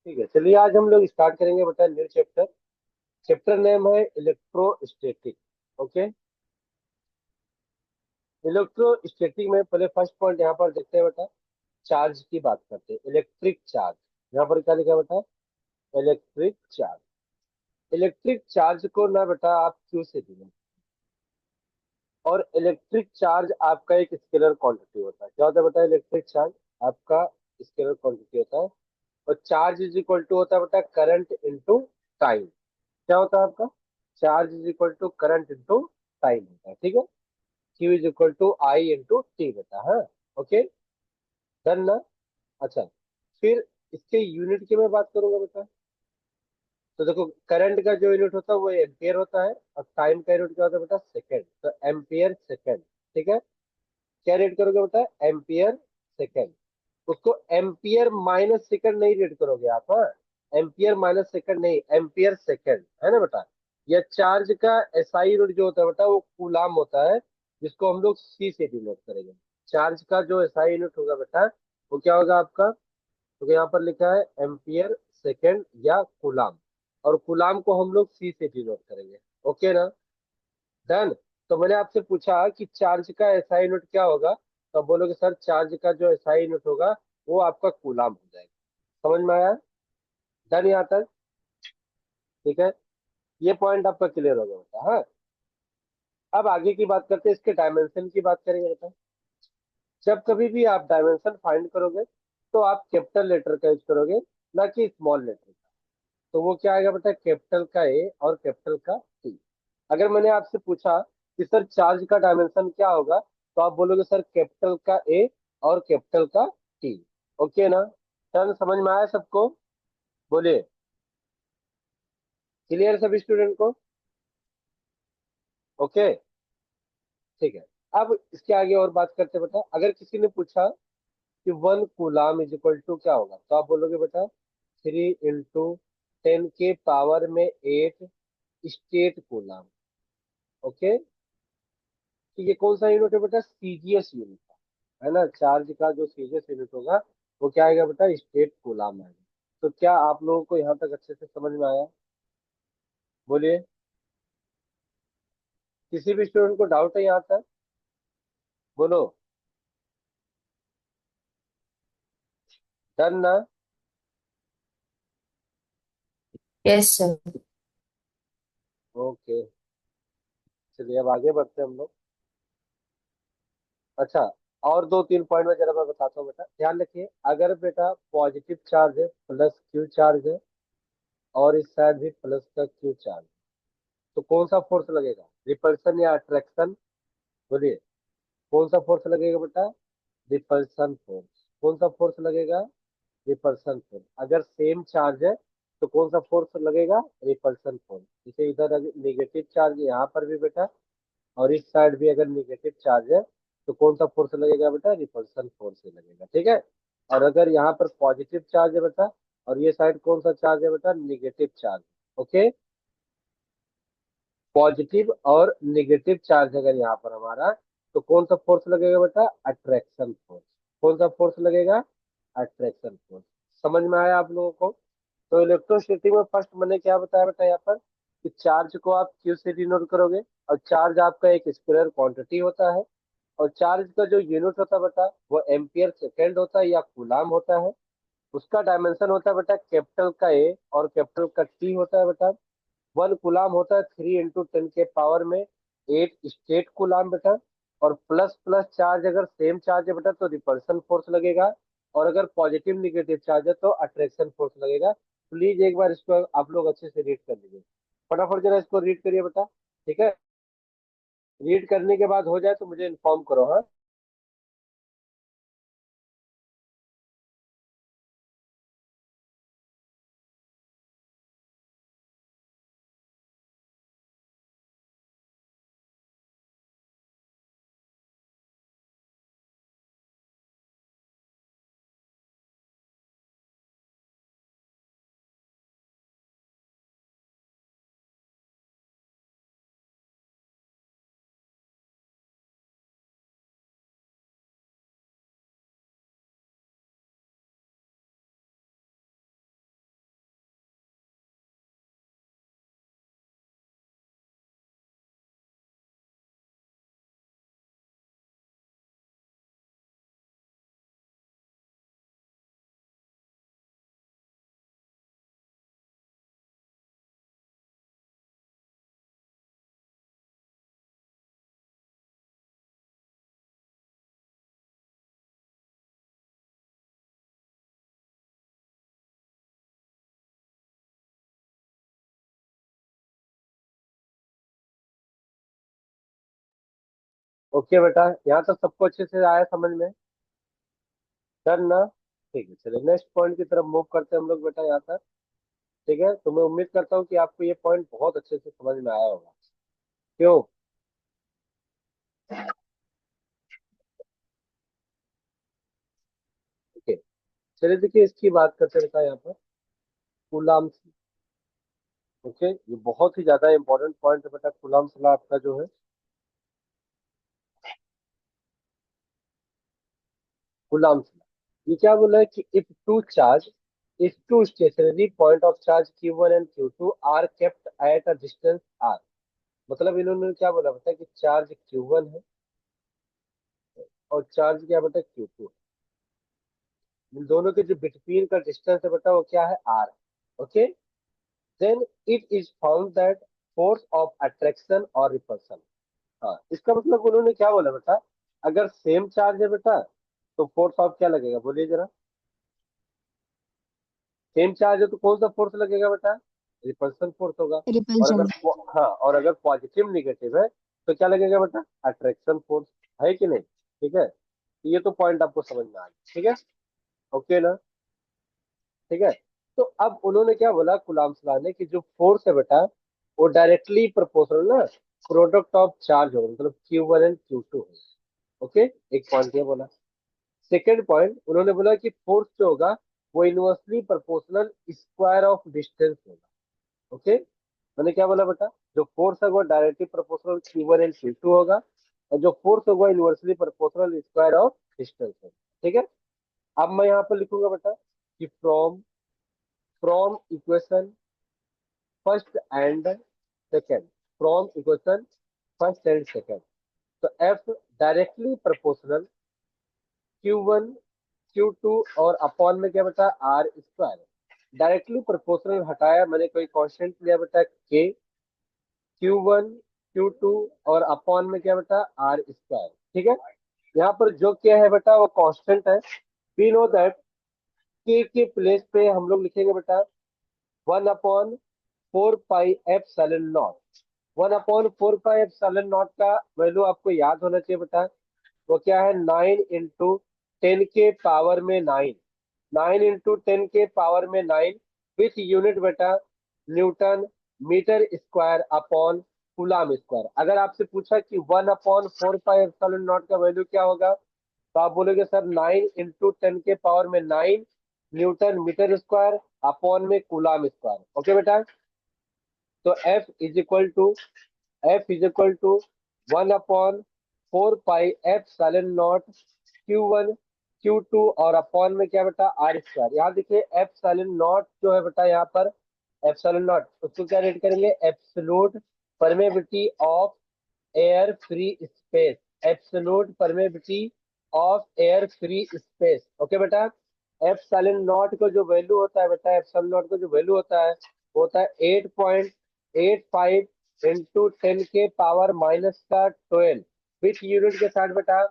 ठीक है, चलिए आज हम लोग स्टार्ट करेंगे बेटा न्यू चैप्टर। चैप्टर नेम है इलेक्ट्रोस्टैटिक। ओके। इलेक्ट्रोस्टैटिक में पहले फर्स्ट पॉइंट यहाँ पर देखते हैं बेटा, चार्ज की बात करते हैं। इलेक्ट्रिक चार्ज, यहाँ पर क्या लिखा है बेटा? Electric charge. इलेक्ट्रिक चार्ज को ना बेटा आप क्यू से डिनोट, और इलेक्ट्रिक चार्ज आपका एक स्केलर क्वांटिटी होता है। क्या होता है बेटा? इलेक्ट्रिक चार्ज आपका स्केलर क्वांटिटी होता है। और चार्ज इज इक्वल टू होता है बेटा करंट इंटू टाइम। क्या होता है आपका? Charge is equal to current into time होता है। ठीक है। Q is equal to I into T बेटा। हाँ। ओके। डन ना? अच्छा, फिर इसके यूनिट की मैं बात करूंगा बेटा। तो देखो, करंट का जो यूनिट होता है वो एम्पियर होता है, और टाइम का यूनिट क्या होता है बेटा? सेकेंड। तो एम्पियर सेकेंड। ठीक है। क्या रेट करोगे बेटा? Ampere second. उसको एम्पियर माइनस सेकंड नहीं रीड करोगे आप। हाँ, एम्पियर माइनस सेकंड नहीं, एम्पियर सेकंड है ना बेटा। यह चार्ज का एसआई यूनिट जो होता है बेटा वो कूलाम होता है, जिसको हम लोग सी से डिनोट करेंगे। चार्ज का जो एसआई यूनिट होगा बेटा वो क्या होगा आपका? तो यहाँ पर लिखा है एम्पियर सेकंड या कूलाम, और कूलाम को हम लोग सी से डिनोट करेंगे। ओके ना? डन। तो मैंने आपसे पूछा कि चार्ज का एसआई यूनिट क्या होगा, तो आप बोलोगे सर चार्ज का जो एसआई यूनिट होगा वो आपका कूलाम हो जाएगा। समझ में आया? डन यहाँ तक? ठीक है। ये पॉइंट आपका क्लियर हो गया बेटा। हाँ। अब आगे की बात करते हैं, इसके डायमेंशन की बात करेंगे बेटा। जब कभी भी आप डायमेंशन फाइंड करोगे तो आप कैपिटल लेटर का यूज करोगे, ना कि स्मॉल लेटर का। तो वो क्या आएगा बेटा? कैपिटल का ए और कैपिटल का टी। अगर मैंने आपसे पूछा कि सर चार्ज का डायमेंशन क्या होगा, तो आप बोलोगे सर कैपिटल का ए और कैपिटल का टी। ओके ना? टर्न समझ में आया सबको? बोलिए। क्लियर सभी स्टूडेंट को? ओके। ठीक है। अब इसके आगे और बात करते हैं बेटा। अगर किसी ने पूछा कि 1 कूलाम इज इक्वल टू क्या होगा, तो आप बोलोगे बेटा 3 × 10⁻⁸ स्टेट कूलाम। ओके। तो ये कौन सा यूनिट है बेटा? सीजीएस यूनिट है ना। चार्ज का जो सीजीएस यूनिट होगा वो क्या आएगा बेटा? स्टेट कूलाम आएगा। तो क्या आप लोगों को यहाँ तक अच्छे से समझ में आया? बोलिए। किसी भी स्टूडेंट को डाउट है यहाँ तक? बोलो। डन ना? Yes sir. ओके। चलिए अब आगे बढ़ते हैं हम लोग। अच्छा, और दो तीन पॉइंट में जरा मैं बताता हूँ बेटा, ध्यान रखिए। अगर बेटा पॉजिटिव चार्ज है, प्लस क्यू चार्ज है, और इस साइड भी प्लस का क्यू चार्ज, तो कौन सा फोर्स लगेगा? रिपल्सन या अट्रैक्शन? बोलिए। कौन सा फोर्स लगेगा बेटा? Repulsion force. कौन सा फोर्स लगेगा? Repulsion force. अगर सेम चार्ज है तो कौन सा फोर्स लगेगा? Repulsion force. जैसे इधर अगर निगेटिव चार्ज है यहाँ पर भी बेटा, और इस साइड भी अगर निगेटिव चार्ज है, तो कौन सा फोर्स लगेगा बेटा? रिपल्सन फोर्स ही लगेगा। ठीक है। और अगर यहाँ पर पॉजिटिव चार्ज है बेटा, और ये साइड कौन सा चार्ज है बेटा? Negative charge. ओके। पॉजिटिव और निगेटिव चार्ज अगर यहाँ पर हमारा, तो कौन सा फोर्स लगेगा बेटा? Attraction force. कौन सा फोर्स लगेगा? Attraction force. समझ में आया आप लोगों को? तो इलेक्ट्रोस्टैटिक में फर्स्ट मैंने क्या बताया बेटा यहाँ पर, कि चार्ज को आप क्यू से डिनोट करोगे, और चार्ज आपका एक स्केलर क्वांटिटी होता है, और चार्ज का जो यूनिट होता है बेटा वो एम्पियर सेकेंड होता है या कूलाम होता है। उसका डायमेंशन होता है बेटा कैपिटल का ए और कैपिटल का टी होता है बेटा। 1 कूलाम होता है 3 × 10⁻⁸ स्टेट कूलाम बेटा। और प्लस प्लस चार्ज अगर सेम चार्ज है बेटा तो रिपल्सन फोर्स लगेगा, और अगर पॉजिटिव निगेटिव चार्ज है तो अट्रैक्शन फोर्स लगेगा। प्लीज एक बार इसको आप लोग अच्छे से रीड कर लीजिए। फटाफट जरा इसको रीड करिए बेटा। ठीक है। रीड करने के बाद हो जाए तो मुझे इन्फॉर्म करो। हाँ। ओके बेटा, यहाँ तक सबको अच्छे से आया समझ में? डन ना? ठीक है, चलिए नेक्स्ट पॉइंट की तरफ मूव करते हैं हम लोग बेटा यहाँ तक। ठीक है, तो मैं उम्मीद करता हूँ कि आपको ये पॉइंट बहुत अच्छे से समझ में आया होगा। क्यों? ओके, चलिए देखिए इसकी बात करते हैं बेटा यहाँ पर, कूलाम। ओके, ये बहुत ही ज्यादा इंपॉर्टेंट पॉइंट है बेटा, कूलाम लॉ आपका जो है, कूलाम लॉ। ये क्या बोला है कि if two stationary point of charge Q1 and Q2 are kept at a distance R। मतलब इन्होंने क्या बोला बेटा कि चार्ज Q1 है और चार्ज क्या बेटा Q2। इन दोनों के जो बिटवीन का डिस्टेंस है बेटा वो क्या है R। Okay, then it is found that force of attraction और रिपल्सन। हाँ, इसका मतलब उन्होंने क्या बोला बेटा, अगर सेम चार्ज है बेटा तो फोर्स ऑफ क्या लगेगा, बोलिए जरा। सेम चार्ज है तो कौन सा फोर्स लगेगा बेटा, रिपल्सन फोर्स होगा। और अगर रिपल्शन। हाँ, और अगर पॉजिटिव निगेटिव है तो क्या लगेगा बेटा, अट्रैक्शन फोर्स। है कि नहीं? ठीक है, ये तो पॉइंट आपको समझ में आ गया। ठीक है, ओके ना? ठीक है, तो अब उन्होंने क्या बोला कुलाम सलाह ने कि जो फोर्स है बेटा वो डायरेक्टली प्रोपोर्शनल ना प्रोडक्ट ऑफ चार्ज होगा, मतलब Q1 एंड Q2 है। ओके, एक पॉइंट ये बोला। सेकेंड पॉइंट उन्होंने बोला कि फोर्स जो होगा वो inversely proportional square of distance होगा। ओके, मैंने क्या बोला बेटा, जो फोर्स है वो directly proportional Q1 and Q2 होगा, और जो फोर्स होगा inversely proportional square of distance होगा। ठीक है, अब मैं यहाँ पर लिखूंगा बेटा कि from from equation first and second, from equation first and second, तो F directly proportional Q1 Q2 और अपॉन में क्या बेटा आर स्क्वायर। डायरेक्टली प्रोपोर्शनल हटाया मैंने, कोई कांस्टेंट लिया बेटा के, Q1 Q2 और अपॉन में क्या बेटा आर स्क्वायर। ठीक है, यहाँ पर जो क्या है बेटा वो कांस्टेंट है। वी नो दैट के प्लेस पे हम लोग लिखेंगे बेटा 1/4 pi epsilon not. 1/4 pi epsilon naught का वैल्यू आपको याद होना चाहिए बेटा, वो क्या है 9 × 10 के पावर में 9। 9 × 10 के पावर में 9 विथ यूनिट बेटा newton metre square upon coulomb square. अगर आपसे पूछा कि 1/4 पाई एप्सिलॉन नॉट का वैल्यू क्या होगा, तो आप बोलोगे सर 9 × 10 के पावर में 9 न्यूटन मीटर स्क्वायर अपॉन में कूलाम स्क्वायर। ओके बेटा, तो F is equal to 1/4 pi epsilon naught Q1 Q2 और अपॉन में क्या बेटा आर स्क्वायर। यहाँ देखिए एप्सिलॉन नॉट जो है बेटा, यहाँ पर एप्सिलॉन नॉट उसको क्या रेट करेंगे, absolute permeability of air free space. Absolute permeability of air free space. Okay बेटा, एप्सिलॉन नॉट को जो वैल्यू होता है बेटा, एप्सिलॉन नॉट को जो वैल्यू होता है वो होता है 8.85 इंटू 10 के पावर माइनस का 12 विथ यूनिट के साथ बेटा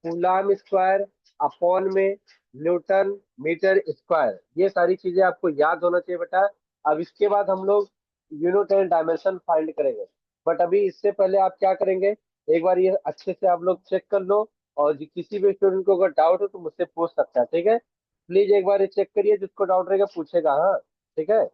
कूलाम स्क्वायर अपॉन में न्यूटन मीटर स्क्वायर। ये सारी चीजें आपको याद होना चाहिए बेटा। अब इसके बाद हम लोग यूनिट एंड डायमेंशन फाइंड करेंगे, बट अभी इससे पहले आप क्या करेंगे, एक बार ये अच्छे से आप लोग चेक कर लो, और किसी भी स्टूडेंट को अगर डाउट हो तो मुझसे पूछ सकता है। ठीक है, प्लीज एक बार ये चेक करिए, जिसको डाउट रहेगा पूछेगा। हाँ, ठीक है।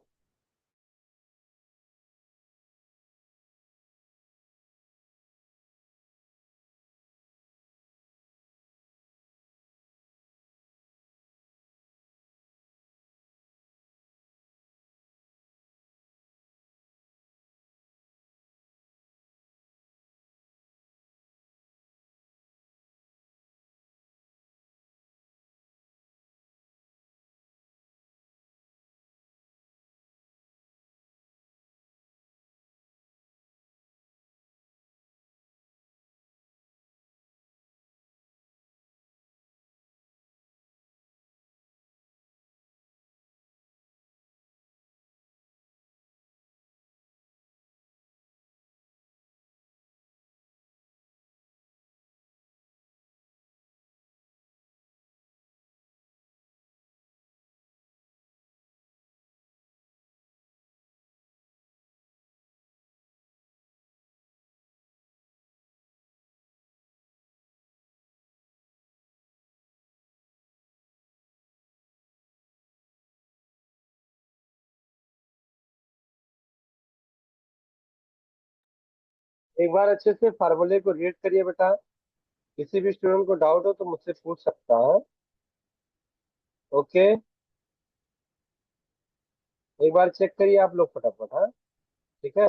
एक बार अच्छे से फार्मूले को रीड करिए बेटा। किसी भी स्टूडेंट को डाउट हो तो मुझसे पूछ सकता है। ओके, एक बार चेक करिए आप लोग फटाफट। हाँ, ठीक है।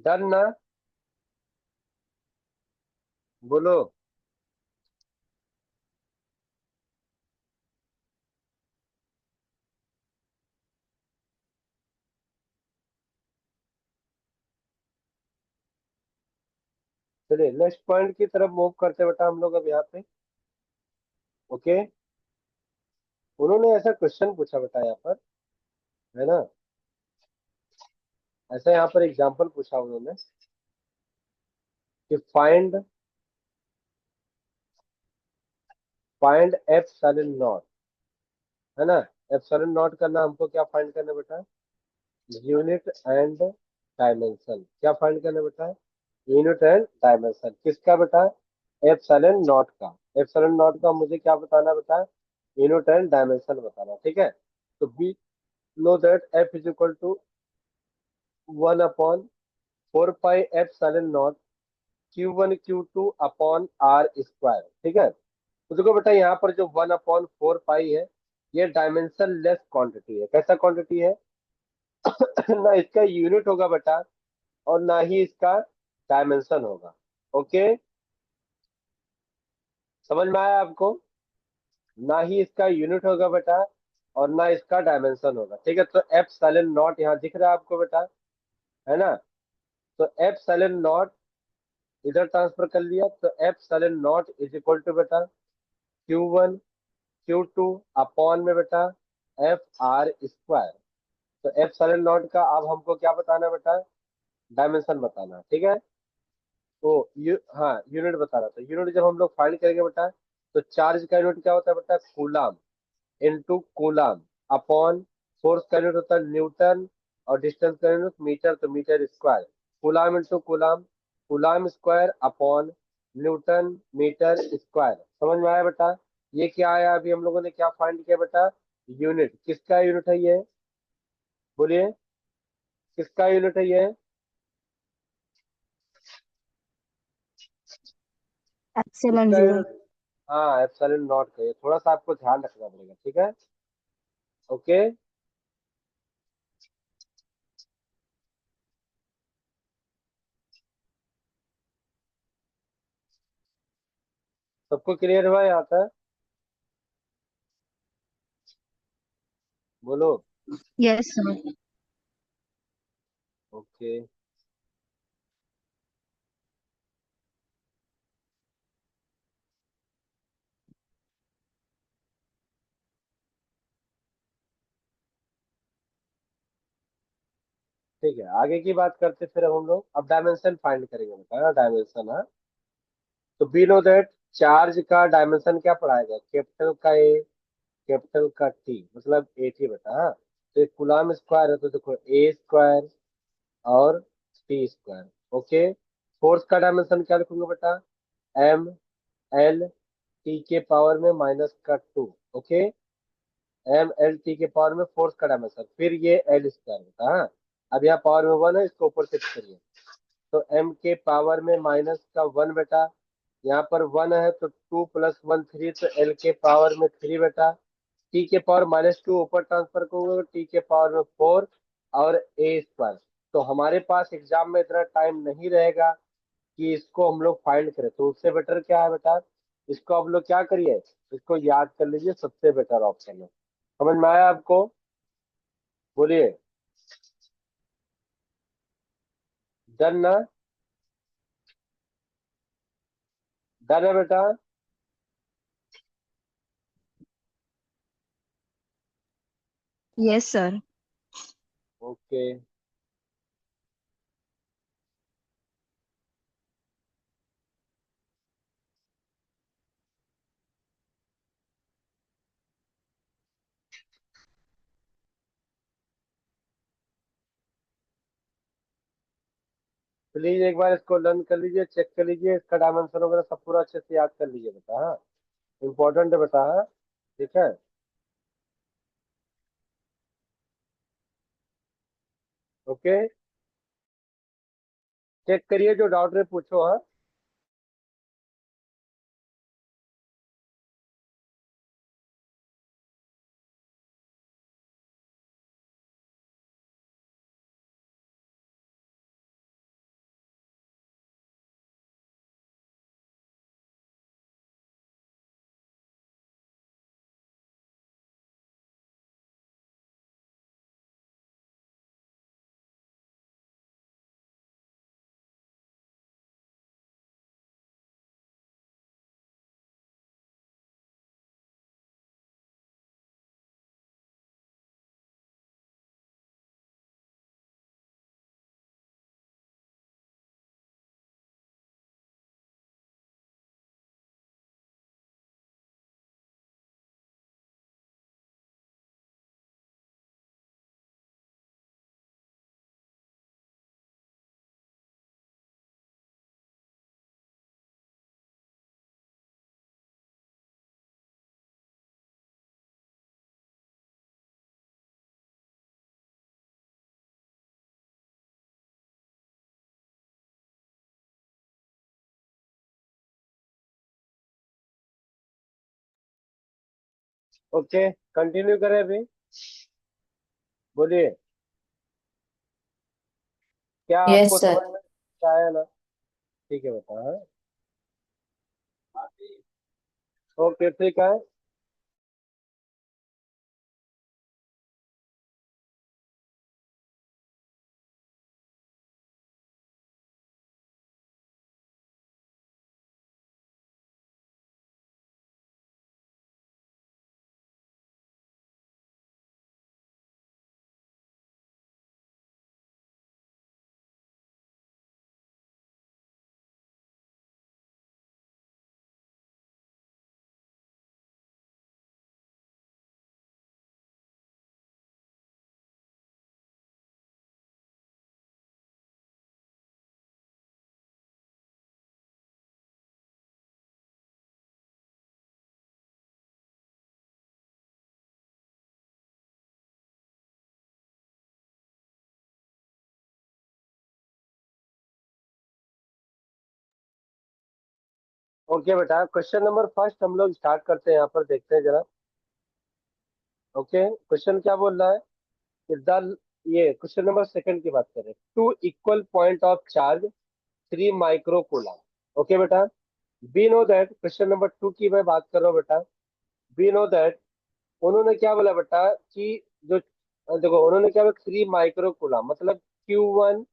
डन ना? बोलो। चलिए नेक्स्ट पॉइंट की तरफ मूव करते बेटा हम लोग अब यहाँ पे। ओके, उन्होंने ऐसा क्वेश्चन पूछा बेटा यहाँ पर, है ना। ऐसा यहाँ पर एग्जाम्पल पूछा उन्होंने कि फाइंड एप्सिलॉन नॉट, है ना। एप्सिलॉन नॉट करना हमको क्या फाइंड करना बेटा? Unit and dimension. क्या फाइंड करना बेटा? यूनिट एंड डायमेंशन किसका बेटा? एप्सिलॉन नॉट का। एप्सिलॉन नॉट का मुझे क्या बताना बेटा? यूनिट एंड डायमेंशन बताना, ठीक है। तो be know that F is equal to 1/4 pi epsilon naught Q1 Q2 upon are square, ठीक है। तो देखो बेटा यहाँ पर जो 1/4 पाई है, ये डायमेंशन लेस क्वांटिटी है। कैसा क्वांटिटी है? ना इसका यूनिट होगा बेटा, और ना ही इसका डायमेंशन होगा। ओके, समझ में आया आपको? ना ही इसका यूनिट होगा बेटा, और ना इसका डायमेंशन होगा, ठीक है। तो एफ साइलेंट नॉट यहाँ दिख रहा है आपको बेटा, है ना। तो एफ साइलेंट नॉट इधर ट्रांसफर कर लिया, तो epsilon naught is equal to बेटा Q1 Q2 अपॉन में बेटा एफ आर स्क्वायर। तो एफ साइलेंट नॉट का अब हमको क्या बताना है बेटा? डायमेंशन बताना, ठीक है। तो हाँ, यूनिट बता रहा था। यूनिट जब हम लोग फाइंड करेंगे बेटा, तो चार्ज का यूनिट क्या होता है बेटा? Coulomb into coulomb upon force का यूनिट होता है न्यूटन, और डिस्टेंस का यूनिट मीटर, तो metre square. Coulomb into coulomb, coulomb square upon newton metre square. समझ में आया बेटा? ये क्या आया? अभी हम लोगों ने क्या फाइंड किया बेटा? यूनिट। किसका यूनिट है ये? बोलिए, किसका यूनिट है ये? एप्सिलॉन किसका जीरो। यूनिट? हाँ, एप्सिलॉन नॉट का। ये थोड़ा सा आपको ध्यान रखना पड़ेगा, ठीक है। ओके, सबको क्लियर हुआ यहाँ तक? बोलो। Yes sir. ओके, ठीक है, आगे की बात करते फिर हम लोग। अब डायमेंशन फाइंड करेंगे बेटा, डायमेंशन। हाँ, तो वी नो दैट चार्ज का डायमेंशन क्या पढ़ाएगा? कैपिटल का ए, कैपिटल का टी, मतलब ए टी बेटा। हाँ, तो एक कूलम स्क्वायर है, तो देखो ए स्क्वायर और टी स्क्वायर। ओके, फोर्स का डायमेंशन क्या लिखूंगा बेटा? एम एल टी के पावर में माइनस का 2। ओके, एम एल टी के पावर में फोर्स का डायमेंशन, फिर ये एल स्क्वायर बेटा। हाँ, अब यहाँ पावर में 1 है, इसको ऊपर शिफ्ट करिए। तो m के पावर में माइनस का 1 बेटा। यहाँ पर 1 है तो 2 + 1 3, तो l के पावर में 3 बेटा। t के पावर -2 ऊपर ट्रांसफर करोगे, t के पावर में 4 और a स्क्वायर। तो हमारे पास एग्जाम में इतना टाइम नहीं रहेगा कि इसको हम लोग फाइंड करें, तो उससे बेटर क्या है बेटा? इसको आप लोग क्या करिए, इसको याद कर लीजिए, सबसे बेटर ऑप्शन है। समझ में आया आपको? बोलिए, डन ना? डन है बेटा? Yes, sir. ओके, प्लीज एक बार इसको लर्न कर लीजिए, चेक कर लीजिए, इसका डायमेंशन वगैरह सब पूरा अच्छे से याद कर लीजिए बेटा। हाँ, इम्पोर्टेंट है बेटा। हाँ, ठीक है। ओके, चेक करिए, जो डाउट है पूछो। हाँ, ओके, कंटिन्यू करें अभी। बोलिए, क्या आपको यस समझ सर। में आया ना? ठीक है बेटा। हाँ, ओके, ठीक है। ओके बेटा, क्वेश्चन नंबर फर्स्ट हम लोग स्टार्ट करते हैं। यहाँ पर देखते हैं जरा। ओके, क्वेश्चन क्या बोल रहा है? द ये क्वेश्चन नंबर सेकंड की बात करें। Two equal point of charge 3 micro coulomb. Okay बेटा, we know that, question number two की मैं बात कर रहा हूँ बेटा। वी नो दैट, उन्होंने क्या बोला बेटा कि जो देखो, उन्होंने क्या बोला, 3 माइक्रो कूलम मतलब Q1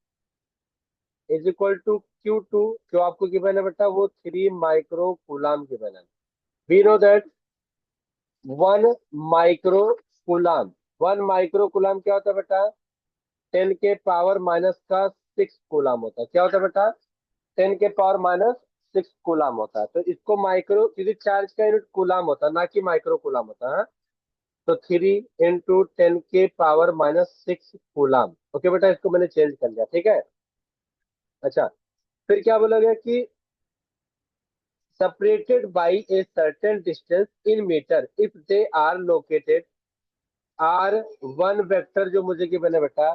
is equal to Q2। जो आपको गिवन है बेटा वो 3 माइक्रो कूलम गिवन है। We know that 1 micro coulomb, 1 micro coulomb क्या होता है बेटा? 10 के पावर माइनस का 6 कूलम होता है। क्या होता है बेटा? 10 के पावर माइनस 6 कूलम होता है। तो इसको माइक्रो, क्योंकि चार्ज का यूनिट कूलम होता है ना कि माइक्रो कूलम होता है। तो 3 × 10 के पावर माइनस 6 कूलम। ओके बेटा, इसको मैंने चेंज कर लिया। ठीक है। अच्छा, फिर क्या बोला गया कि separated by a certain distance in meter if they are located। R1 vector जो मुझे गिवन है बेटा,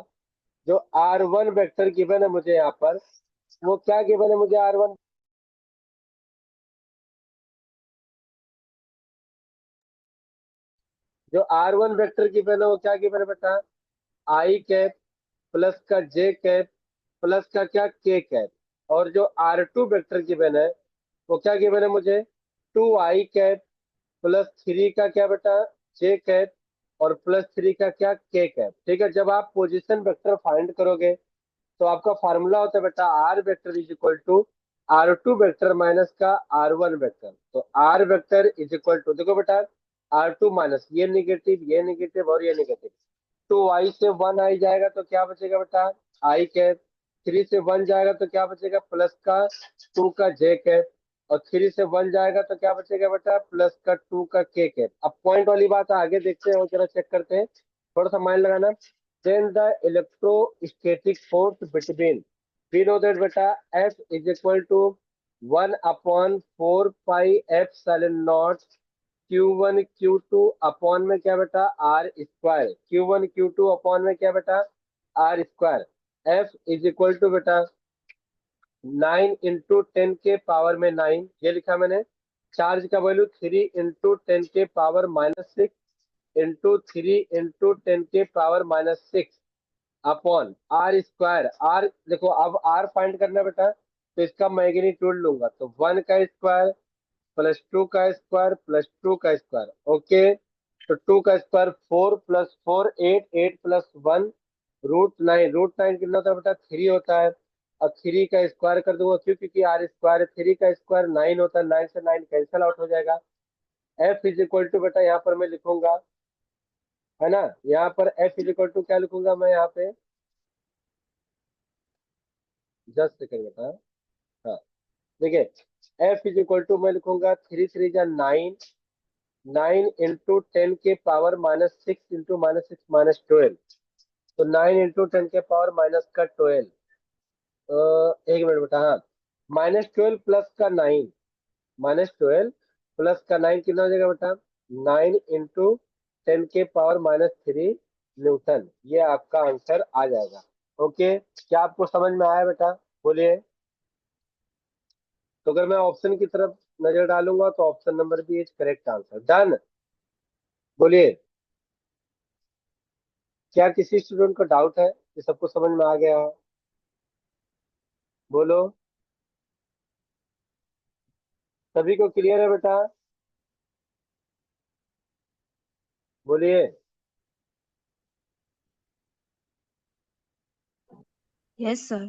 जो R1 वेक्टर गिवन है मुझे यहाँ पर, वो क्या गिवन है मुझे? R1, जो R1 वेक्टर गिवन है वो क्या गिवन है बेटा? आई कैप प्लस का जे कैप प्लस का क्या, के कैप। और जो R2 वेक्टर गिवन है वो क्या गिवन है मुझे? 2 आई कैप प्लस 3 का क्या बेटा, जे कैप, और प्लस 3 का क्या, के कैप। ठीक है। जब आप पोजीशन वेक्टर फाइंड करोगे तो आपका फार्मूला होता है बेटा R vector is equal to R2 vector minus का R1 वेक्टर। तो R vector is equal to, देखो बेटा, R2 माइनस ये निगेटिव और ये निगेटिव, 2i से 1i जाएगा तो क्या बचेगा बेटा, आई कैप। 3 से 1 जाएगा तो क्या बचेगा, प्लस का 2 का जे कैप। और 3 से 1 जाएगा तो क्या बचेगा बेटा, प्लस का 2 का के कैप। अब पॉइंट वाली बात आगे देखते हैं और जरा चेक करते हैं, थोड़ा सा माइंड लगाना। Then the electrostatic force between, we know that बेटा, F is equal to 1/4 pi epsilon naught Q1 Q2 upon में क्या बेटा, R square. Q1 Q2 upon में क्या बेटा, R square. F is equal to बेटा 9 × 10⁻⁹ ये लिखा मैंने। चार्ज का value 3 × 10⁻⁶ into 3 × 10⁻⁻6 upon are square. R देखो, अब आर फाइंड करना है बेटा, तो इसका मैग्नीट्यूड लूंगा, तो 1 का स्क्वायर प्लस 2 का स्क्वायर प्लस 2 का स्क्वायर। ओके, तो 2 का स्क्वायर 4 प्लस 4 8, 8 प्लस 1 √9। √9 कितना होता है बेटा, 3 होता है। और 3 का स्क्वायर कर दूंगा, क्यों, क्योंकि आर स्क्वायर 3 का स्क्वायर 9 होता है, 9 से 9 कैंसिल आउट हो जाएगा। एफ इज इक्वल टू बेटा यहाँ पर मैं लिखूंगा, है ना, यहाँ पर एफ इज इक्वल टू क्या लिखूंगा मैं यहाँ पे, जस्ट सेकंड बेटा। हाँ, देखिए एफ इज इक्वल टू मैं लिखूंगा 3 3 जा 9, 9 × 10⁻⁻6 इंटू -6 -12। तो 9 × 10⁻⁻12। एक मिनट बेटा, हाँ, -12 प्लस का 9, -12 प्लस का 9 कितना हो जाएगा बेटा, 9 × 10⁻³ न्यूटन। ये आपका आंसर आ जाएगा। ओके, क्या आपको समझ में आया बेटा, बोलिए। तो अगर मैं ऑप्शन की तरफ नजर डालूंगा तो option number B is correct answer. Done, बोलिए। क्या किसी स्टूडेंट को डाउट है कि सबको समझ में आ गया, बोलो। सभी को क्लियर है बेटा, बोलिए। Yes, sir.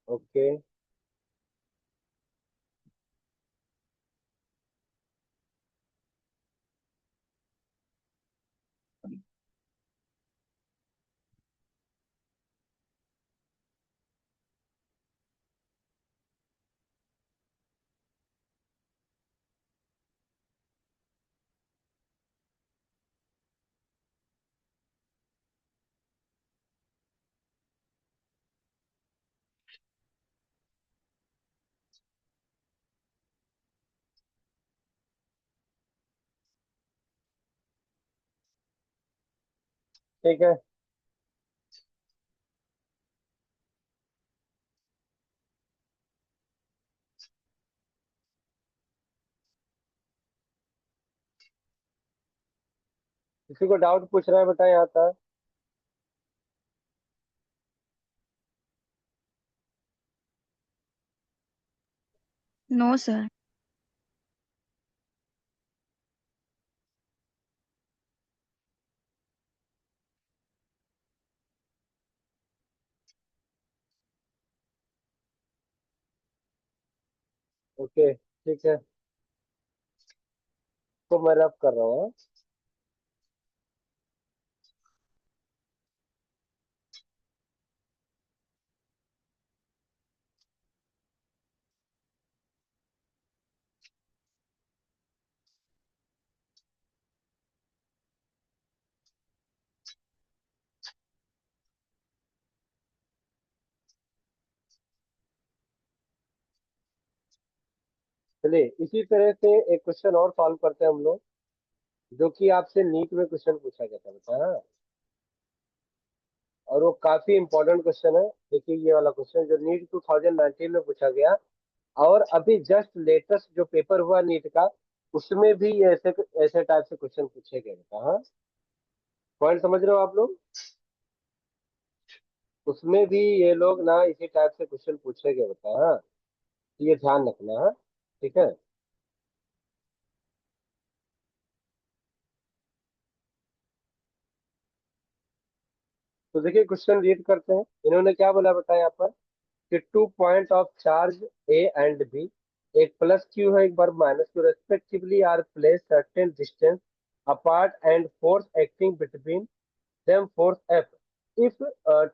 ओके, ठीक है। किसी को डाउट पूछ रहा है बेटा यहाँ तक, No, sir. ओके ठीक है, तो मैं रब कर रहा हूँ। चलिए इसी तरह से एक क्वेश्चन और सॉल्व करते हैं हम लोग, जो कि आपसे नीट में क्वेश्चन पूछा गया था बेटा, हाँ? और वो काफी इंपॉर्टेंट क्वेश्चन है। देखिए ये वाला क्वेश्चन जो नीट 2019 में पूछा गया, और अभी जस्ट लेटेस्ट जो पेपर हुआ नीट का, उसमें भी ये ऐसे ऐसे टाइप से क्वेश्चन पूछे गए बेटा, हाँ। पॉइंट समझ रहे हो आप लोग, उसमें भी ये लोग ना इसी टाइप से क्वेश्चन पूछे गए बेटा, हाँ। तो ये ध्यान रखना, हाँ, ठीक है। तो देखिए क्वेश्चन रीड करते हैं, इन्होंने क्या बोला बेटा यहाँ पर, कि 2 point of charge A and B, एक प्लस क्यू है एक बार minus q, respectively are place certain distance apart and force acting between them force F. If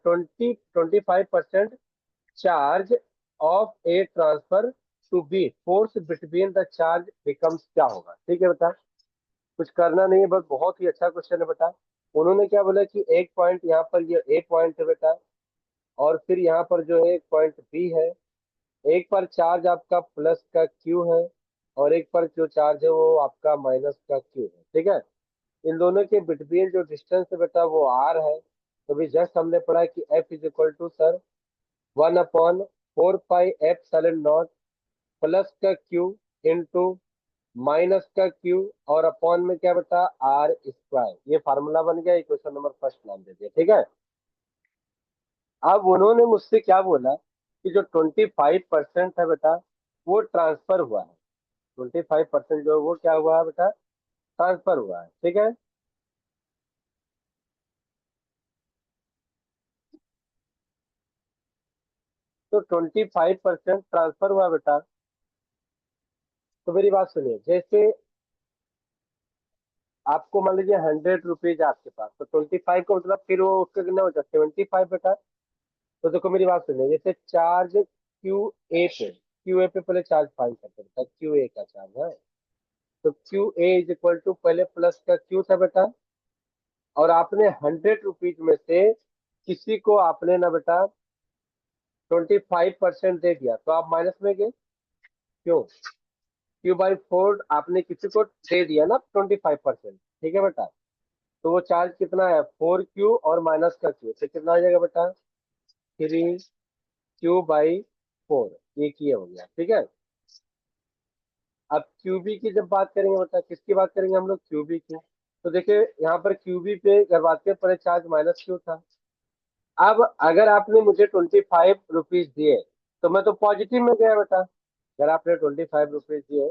25% charge of A transfer to B, force between the charge becomes क्या होगा? ठीक है बेटा, कुछ करना नहीं है, बस बहुत ही अच्छा क्वेश्चन है बेटा। उन्होंने क्या बोला कि एक पॉइंट यहाँ पर ये ए पॉइंट है बेटा, और फिर यहाँ पर जो है एक पॉइंट बी है। एक पर चार्ज आपका प्लस का क्यू है, और एक पर जो चार्ज है वो आपका माइनस का क्यू है। ठीक है, इन दोनों के बिटवीन जो डिस्टेंस है बेटा वो आर है। तो भी जस्ट हमने पढ़ा कि F is equal to sir 1/4 pi epsilon naught plus का क्यू इंटू माइनस का क्यू और अपॉन में क्या बेटा आर स्क्वायर। ये फार्मूला बन गया, इक्वेशन नंबर फर्स्ट नाम दे दिया। ठीक है, अब उन्होंने मुझसे क्या बोला कि जो 25% है बेटा वो ट्रांसफर हुआ है। 25% जो है वो क्या हुआ है बेटा, ट्रांसफर हुआ है। ठीक है, तो 25% ट्रांसफर हुआ बेटा। तो मेरी बात सुनिए, जैसे आपको मान लीजिए 100 रुपीज आपके पास, तो 25 का मतलब फिर वो उसका कितना होता है, 75 बेटा। तो देखो मेरी बात सुनिए, जैसे चार्ज क्यू ए पे पहले चार्ज फाइंड करते हैं, क्यू ए का चार्ज है। तो Q A is equal to पहले प्लस का क्यू था बेटा, और आपने 100 रुपीज में से किसी को आपने ना बेटा 25% दे दिया, तो आप माइनस में गए। क्यों? Q/4 आपने किसी को दे दिया ना 25%। ठीक है बेटा, तो वो चार्ज कितना है, 4Q और माइनस का Q, तो कितना आ जाएगा बेटा, 3Q/4। ये किए हो गया। ठीक है, अब क्यूबी की जब बात करेंगे बेटा, किसकी बात करेंगे हम लोग, क्यूबी की। तो देखिए यहाँ पर क्यूबी पे करवाते पहले चार्ज माइनस क्यू था। अब अगर आपने मुझे 25 रुपीज दिए, तो मैं तो पॉजिटिव में गया बेटा। अगर आपने 25 रुपीज दिए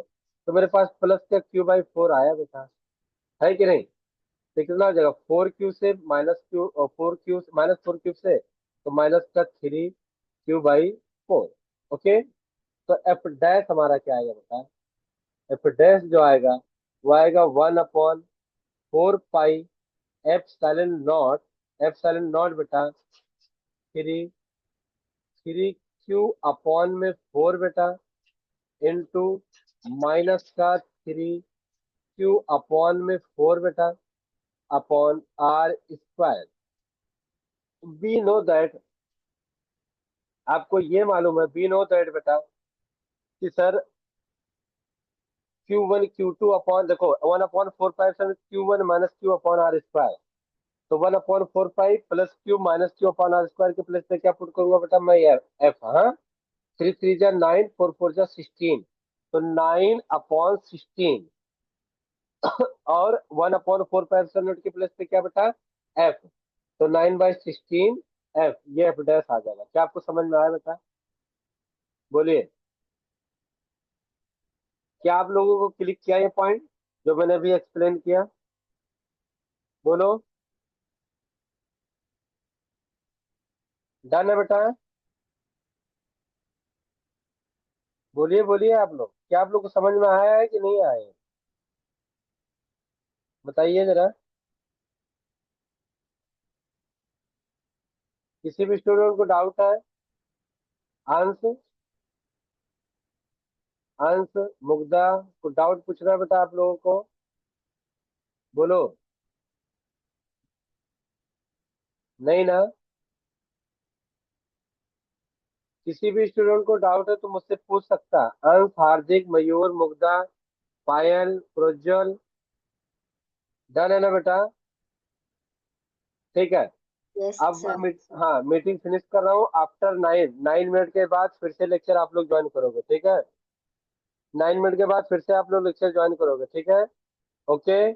तो मेरे पास प्लस का Q/4 आया बेटा, है कि नहीं? तो कितना हो जाएगा, 4Q से माइनस क्यू, और 4Q -4Q से तो माइनस का 3Q/4। ओके, तो एफ डैश हमारा क्या आएगा बेटा, एफ डैश जो आएगा वो आएगा 1/4 पाई एफ साइलेंट नॉट बेटा, 3Q/4 बेटा, इंटू माइनस का 3Q/4 बेटा, upon are square. We know that, आपको ये मालूम है, वी नो दैट बेटा कि सर Q1 Q2 अपॉन, देखो 1/4 pi sir Q1 minus q upon are square. तो 1/4 pi plus q minus q upon are square के प्लेस पे क्या पुट करूंगा बेटा मैं, एफ। हाँ, 3 3 जा 9, 4 4 जा 16, तो 9/16, और 1/4 पाई के प्लेस पे क्या बेटा, एफ। तो 9/16 एफ, ये एफ डैश आ जाएगा। क्या आपको समझ में आया बेटा, बोलिए। क्या आप लोगों को क्लिक किया ये पॉइंट जो मैंने अभी एक्सप्लेन किया, बोलो। डन है बेटा, बोलिए बोलिए आप लोग, क्या आप लोग को समझ में आया है कि नहीं आया है? बताइए जरा। किसी भी स्टूडेंट को डाउट है? अंश, अंश, मुग्धा, को डाउट पूछना है बेटा आप लोगों को, बोलो। नहीं ना? किसी भी स्टूडेंट को डाउट है तो मुझसे पूछ सकता है। अंश, हार्दिक, मयूर, मुग्धा, पायल, प्रोज्वल। डन है ना बेटा? ठीक है, Yes, अब मैं sir. हाँ मीटिंग फिनिश कर रहा हूँ। आफ्टर 9 मिनट के बाद फिर से लेक्चर आप लोग ज्वाइन करोगे, ठीक है? 9 मिनट के बाद फिर से आप लोग लेक्चर ज्वाइन करोगे, ठीक है? ओके।